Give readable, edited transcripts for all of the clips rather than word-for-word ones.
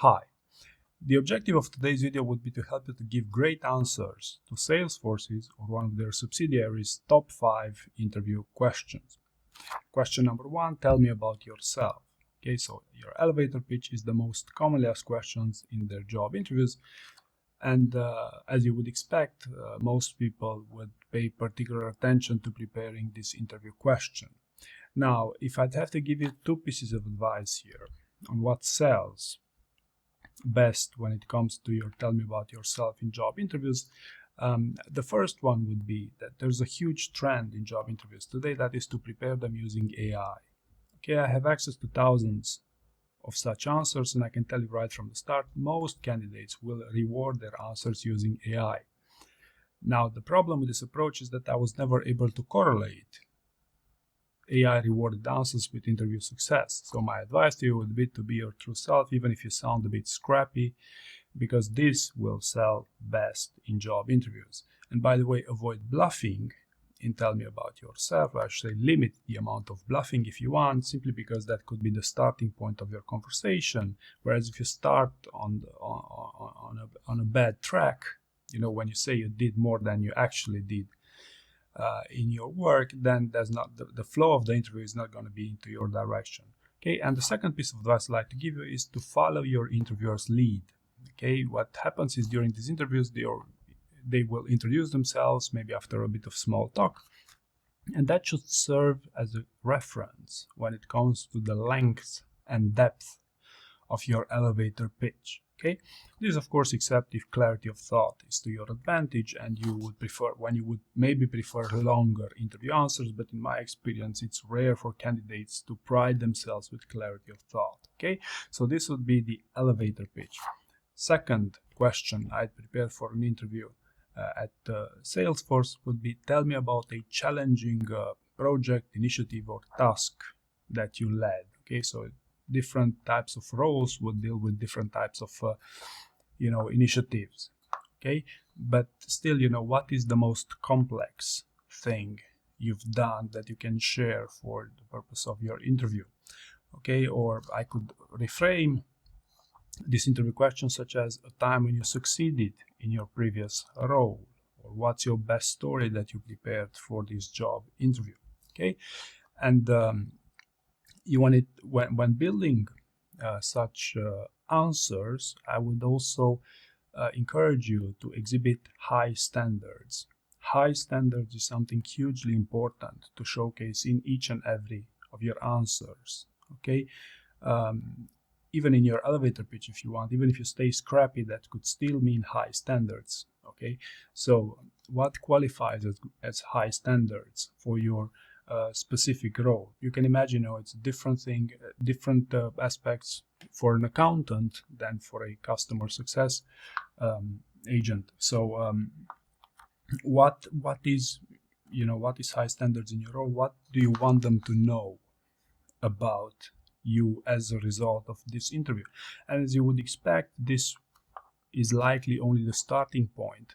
Hi. The objective of today's video would be to help you to give great answers to Salesforce's or one of their subsidiaries' top 5 interview questions. Question number 1, tell me about yourself. Okay, so your elevator pitch is the most commonly asked questions in their job interviews. And as you would expect, most people would pay particular attention to preparing this interview question. Now, if I'd have to give you 2 pieces of advice here on what sells best when it comes to your tell me about yourself in job interviews, the first one would be that there's a huge trend in job interviews today that is to prepare them using AI. Okay, I have access to thousands of such answers, and I can tell you right from the start, most candidates will reward their answers using AI. Now, the problem with this approach is that I was never able to correlate AI rewarded answers with interview success. So my advice to you would be to be your true self, even if you sound a bit scrappy, because this will sell best in job interviews. And by the way, avoid bluffing in tell me about yourself. I should say limit the amount of bluffing if you want, simply because that could be the starting point of your conversation. Whereas if you start on a bad track, when you say you did more than you actually did in your work, then there's not the flow of the interview is not going to be into your direction. Okay, and the second piece of advice I'd like to give you is to follow your interviewer's lead. Okay, what happens is during these interviews they will introduce themselves, maybe after a bit of small talk, and that should serve as a reference when it comes to the length and depth of your elevator pitch. Okay, this of course except if clarity of thought is to your advantage and you would maybe prefer longer interview answers, but in my experience it's rare for candidates to pride themselves with clarity of thought. Okay, so this would be the elevator pitch. Second question I'd prepared for an interview at Salesforce would be, tell me about a challenging project, initiative, or task that you led. Okay, so different types of roles would deal with different types of initiatives. Okay, but still, what is the most complex thing you've done that you can share for the purpose of your interview? Okay, or I could reframe this interview question such as a time when you succeeded in your previous role, or what's your best story that you prepared for this job interview. Okay, and you want it when building such answers, I would also encourage you to exhibit high standards. High standards is something hugely important to showcase in each and every of your answers. Okay, even in your elevator pitch, if you want, even if you stay scrappy, that could still mean high standards. Okay, so what qualifies as high standards for your specific role? You can imagine, it's a different thing, different aspects for an accountant than for a customer success agent. So what is high standards in your role? What do you want them to know about you as a result of this interview? And as you would expect, this is likely only the starting point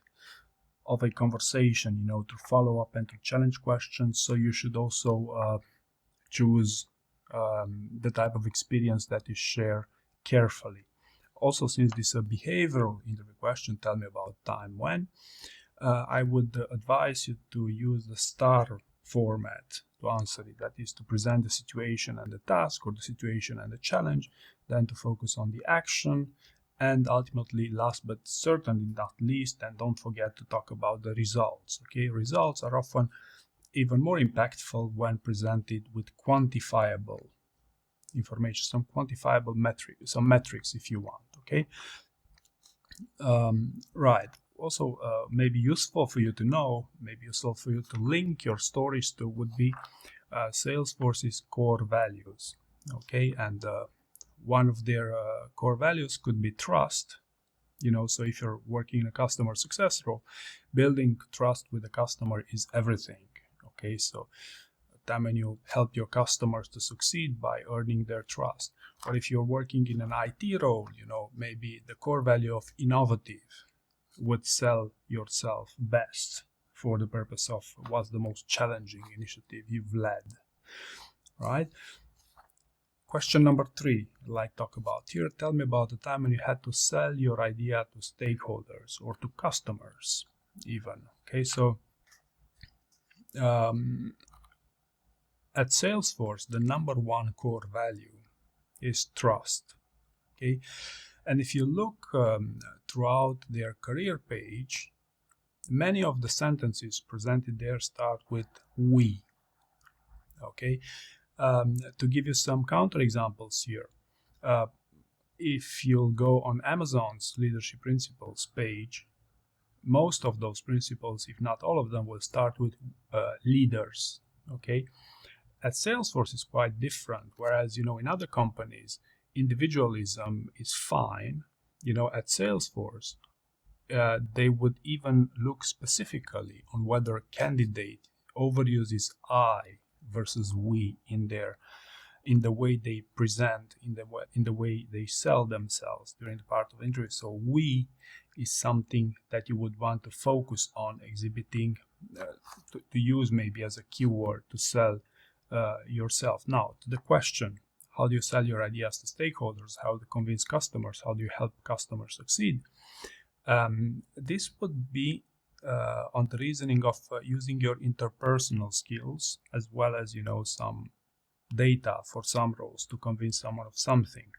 of a conversation, to follow up and to challenge questions. So you should also choose the type of experience that you share carefully. Also, since this is a behavioral interview question, tell me about time when, I would advise you to use the STAR format to answer it. That is, to present the situation and the task, or the situation and the challenge, then to focus on the action, and ultimately, last but certainly not least, and don't forget to talk about the results. Okay, results are often even more impactful when presented with quantifiable information, some quantifiable metrics if you want. Okay, right. Also, maybe useful for you to know, maybe useful for you to link your stories to would be Salesforce's core values. Okay, and one of their core values could be trust. So if you're working in a customer success role, building trust with the customer is everything. Okay, so time when you help your customers to succeed by earning their trust. Or if you're working in an IT role, maybe the core value of innovative would sell yourself best for the purpose of what's the most challenging initiative you've led, right? Question number 3, I'd like to talk about here. Tell me about the time when you had to sell your idea to stakeholders or to customers even. Okay, so at Salesforce, the number one core value is trust. Okay, and if you look throughout their career page, many of the sentences presented there start with we. Okay, to give you some counterexamples here, if you'll go on Amazon's leadership principles page, most of those principles, if not all of them, will start with leaders. Okay, at Salesforce is quite different. Whereas, in other companies, individualism is fine. At Salesforce, they would even look specifically on whether a candidate overuses I versus we in the way they present, in the way they sell themselves during the part of the interview. So we is something that you would want to focus on exhibiting, to use maybe as a keyword to sell yourself. Now, to the question, how do you sell your ideas to stakeholders? How to convince customers? How do you help customers succeed? This would be on the reasoning of using your interpersonal skills, as well as some data for some roles to convince someone of something.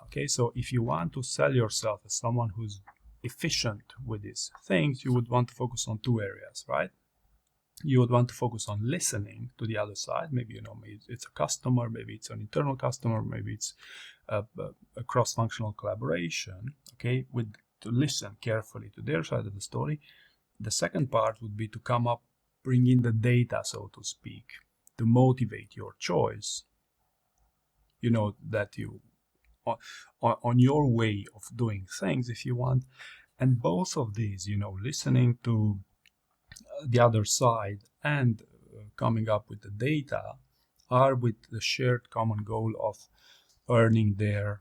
Okay, so if you want to sell yourself as someone who's efficient with these things, you would want to focus on 2 areas, right? You would want to focus on listening to the other side. Maybe maybe it's a customer, maybe it's an internal customer, maybe it's a cross-functional collaboration. Okay, to listen carefully to their side of the story. The second part would be to bring in the data, so to speak, to motivate your choice. That you on your way of doing things, if you want. And both of these, listening to the other side and coming up with the data, are with the shared common goal of earning their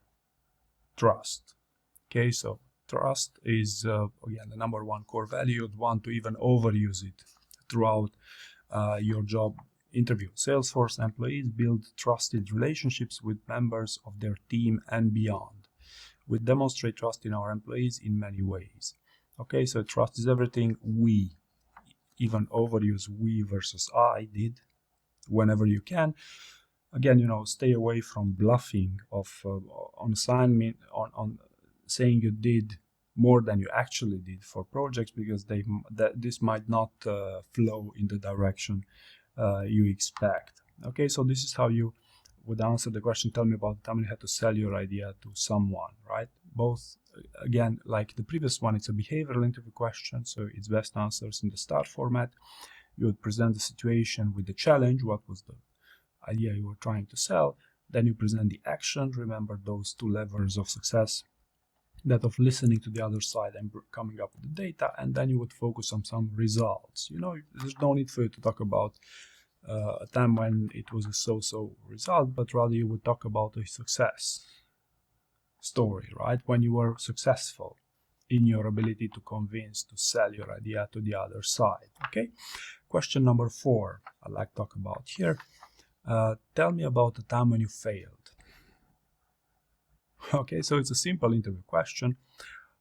trust. Okay, so trust is again the number one core value. You'd want to even overuse it throughout your job interview. Salesforce employees build trusted relationships with members of their team and beyond. We demonstrate trust in our employees in many ways. Okay, so trust is everything. We even overuse we versus I did whenever you can. Again, stay away from bluffing on assignment, on saying you did more than you actually did for projects, because this might not flow in the direction you expect. Okay, so this is how you would answer the question, tell me about the time you had to sell your idea to someone, right? Both, again, like the previous one, it's a behavioral interview question, so it's best answers in the STAR format. You would present the situation with the challenge, what was the idea you were trying to sell. Then you present the action. Remember those 2 levers of success, that of listening to the other side and coming up with the data, and then you would focus on some results. There's no need for you to talk about a time when it was a so-so result, but rather you would talk about a success story, right? When you were successful in your ability to convince, to sell your idea to the other side. Okay, question number 4 I'd like to talk about here. Tell me about the time when you failed. Okay, so it's a simple interview question,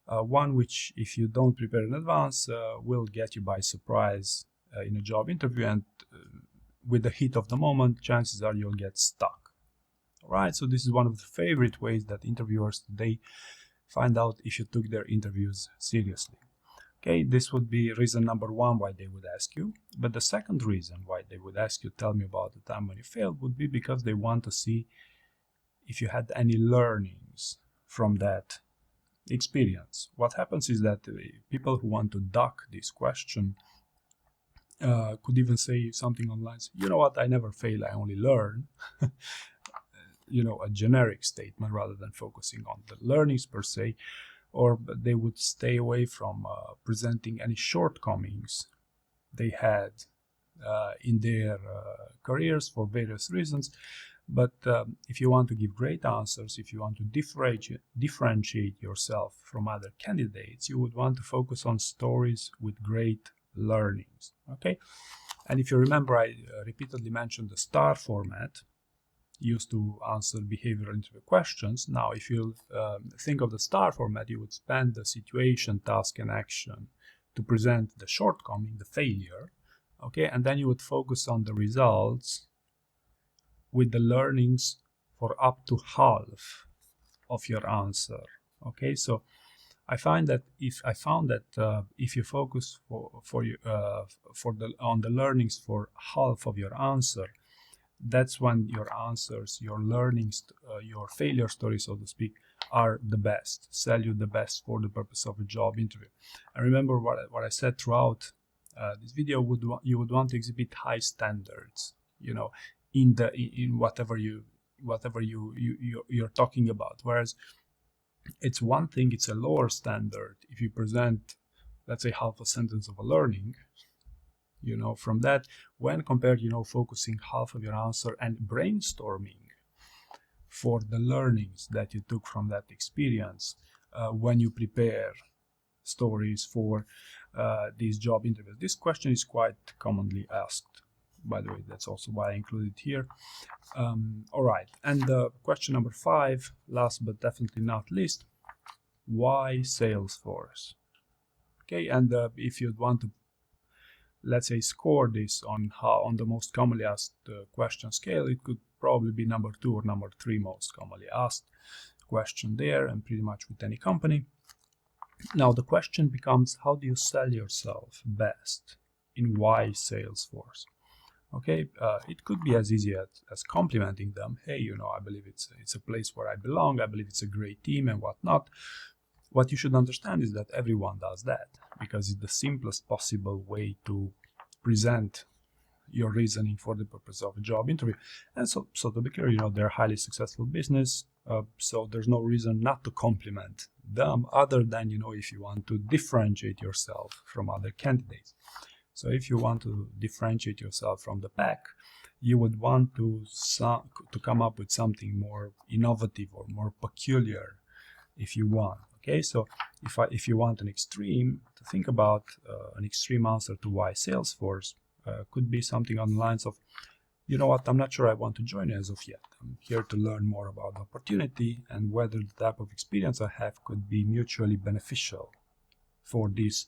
one which, if you don't prepare in advance, will get you by surprise in a job interview, and with the heat of the moment, chances are you'll get stuck. All right, so this is one of the favorite ways that interviewers today find out if you took their interviews seriously. Okay, this would be reason number 1 why they would ask you. But the second reason why they would ask you, tell me about the time when you failed, would be because they want to see if you had any learnings from that experience. What happens is that people who want to duck this question could even say something online, you know what, I never fail, I only learn. A generic statement rather than focusing on the learnings per se. Or they would stay away from presenting any shortcomings they had in their careers for various reasons. But if you want to give great answers, if you want to differentiate yourself from other candidates, you would want to focus on stories with great learnings. Okay, and if you remember, I repeatedly mentioned the STAR format. used to answer behavioral interview questions. Now, if you think of the STAR format, you would spend the situation, task, and action to present the shortcoming, the failure, okay, and then you would focus on the results with the learnings for up to half of your answer. Okay, so I found that if you focus on the learnings for half of your answer, that's when your answers, your learnings, your failure stories, so to speak, are the best, sell you the best for the purpose of a job interview. And remember what I said throughout this video, you would want to exhibit high standards, you know, in whatever you're talking about. Whereas it's one thing, it's a lower standard if you present, let's say, half a sentence of a learning, you know, from that, when compared, you know, focusing half of your answer and brainstorming for the learnings that you took from that experience when you prepare stories for these job interviews. This question is quite commonly asked, by the way. That's also why I included it here. All right, and question number 5, last but definitely not least, why Salesforce? Okay, and if you'd want to, let's say, score this on the most commonly asked question scale, it could probably be number 2 or number 3 most commonly asked question there, and pretty much with any company. Now the question becomes, how do you sell yourself best in why Salesforce? Okay, it could be as easy as complimenting them. Hey, you know, I believe it's a place where I belong. I believe it's a great team and whatnot. What you should understand is that everyone does that because it's the simplest possible way to present your reasoning for the purpose of a job interview. And so to be clear, you know, they're a highly successful business, so there's no reason not to compliment them, other than, you know, if you want to differentiate yourself from other candidates. So if you want to differentiate yourself from the pack, you would want to come up with something more innovative or more peculiar, if you want. Okay, so if you want an extreme, to think about an extreme answer to why Salesforce could be something on the lines of, you know what, I'm not sure I want to join as of yet. I'm here to learn more about the opportunity and whether the type of experience I have could be mutually beneficial for this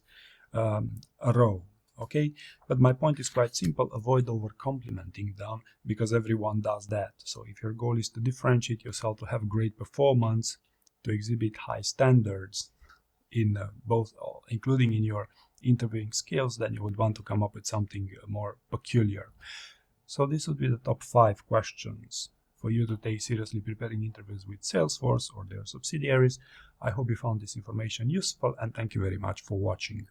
row. Okay, but my point is quite simple. Avoid over complimenting them because everyone does that. So if your goal is to differentiate yourself, to have great performance, to exhibit high standards in both, including in your interviewing skills, then you would want to come up with something more peculiar. So this would be the top 5 questions for you to take seriously preparing interviews with Salesforce or their subsidiaries. I hope you found this information useful, and thank you very much for watching.